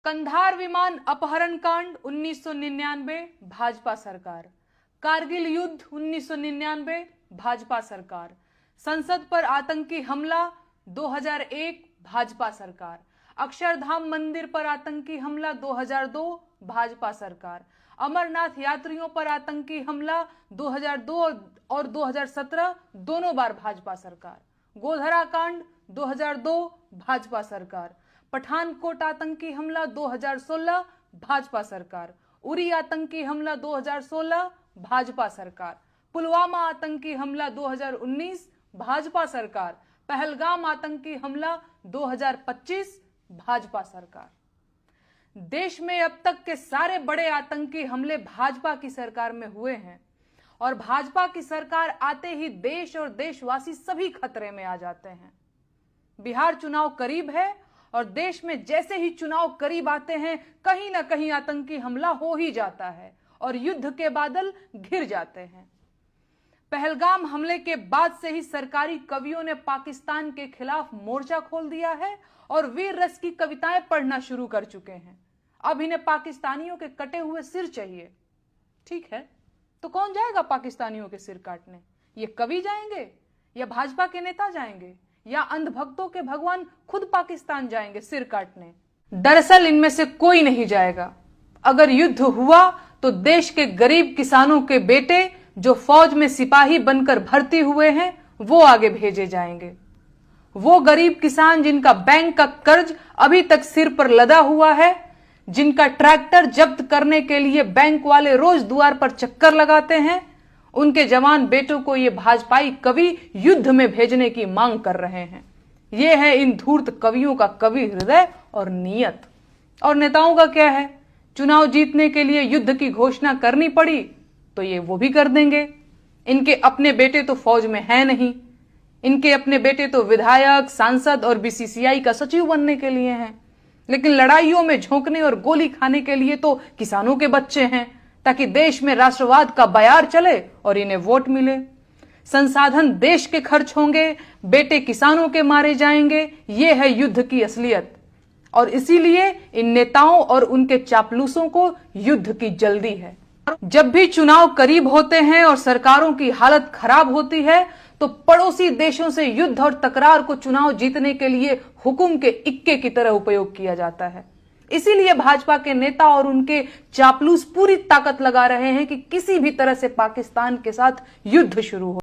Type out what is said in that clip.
कंधार विमान अपहरण कांड 1999 भाजपा सरकार। कारगिल युद्ध 1999 भाजपा सरकार। संसद पर आतंकी हमला 2001 भाजपा सरकार। अक्षरधाम मंदिर पर आतंकी हमला 2002 भाजपा सरकार। अमरनाथ यात्रियों पर आतंकी हमला 2002 और 2017 दोनों बार भाजपा सरकार। गोधरा कांड 2002 भाजपा सरकार। पठानकोट आतंकी हमला 2016 भाजपा सरकार। उरी आतंकी हमला 2016 भाजपा सरकार। पुलवामा आतंकी हमला 2019 भाजपा सरकार। पहलगाम आतंकी हमला 2025 भाजपा सरकार। देश में अब तक के सारे बड़े आतंकी हमले भाजपा की सरकार में हुए हैं और भाजपा की सरकार आते ही देश और देशवासी सभी खतरे में आ जाते हैं। बिहार चुनाव करीब है और देश में जैसे ही चुनाव करीब आते हैं कहीं ना कहीं आतंकी हमला हो ही जाता है और युद्ध के बादल घिर जाते हैं। पहलगाम हमले के बाद से ही सरकारी कवियों ने पाकिस्तान के खिलाफ मोर्चा खोल दिया है और वीर रस की कविताएं पढ़ना शुरू कर चुके हैं। अब इन्हें पाकिस्तानियों के कटे हुए सिर चाहिए। ठीक है, तो कौन जाएगा पाकिस्तानियों के सिर काटने? ये कवि जाएंगे या भाजपा के नेता जाएंगे या अंधभक्तों के भगवान खुद पाकिस्तान जाएंगे सिर काटने? दरअसल इनमें से कोई नहीं जाएगा। अगर युद्ध हुआ तो देश के गरीब किसानों के बेटे जो फौज में सिपाही बनकर भर्ती हुए हैं वो आगे भेजे जाएंगे। वो गरीब किसान जिनका बैंक का कर्ज अभी तक सिर पर लदा हुआ है, जिनका ट्रैक्टर जब्त करने के लिए बैंक वाले रोज द्वार पर चक्कर लगाते हैं, उनके जवान बेटों को ये भाजपाई कवि युद्ध में भेजने की मांग कर रहे हैं। ये है इन धूर्त कवियों का कवि हृदय और नियत। और नेताओं का क्या है? चुनाव जीतने के लिए युद्ध की घोषणा करनी पड़ी तो ये वो भी कर देंगे। इनके अपने बेटे तो फौज में है नहीं। इनके अपने बेटे तो विधायक, सांसद और बीसीसीआई का सचिव बनने के लिए हैं। लेकिन लड़ाइयों में झोंकने और गोली खाने के लिए तो किसानों के बच्चे हैं, ताकि देश में राष्ट्रवाद का बयार चले और इन्हें वोट मिले। संसाधन देश के खर्च होंगे, बेटे किसानों के मारे जाएंगे। ये है युद्ध की असलियत और इसीलिए इन नेताओं और उनके चापलूसों को युद्ध की जल्दी है। जब भी चुनाव करीब होते हैं और सरकारों की हालत खराब होती है तो पड़ोसी देशों से युद्ध और तकरार को चुनाव जीतने के लिए हुकुम के इक्के की तरह उपयोग किया जाता है। इसीलिए भाजपा के नेता और उनके चापलूस पूरी ताकत लगा रहे हैं कि किसी भी तरह से पाकिस्तान के साथ युद्ध शुरू हो।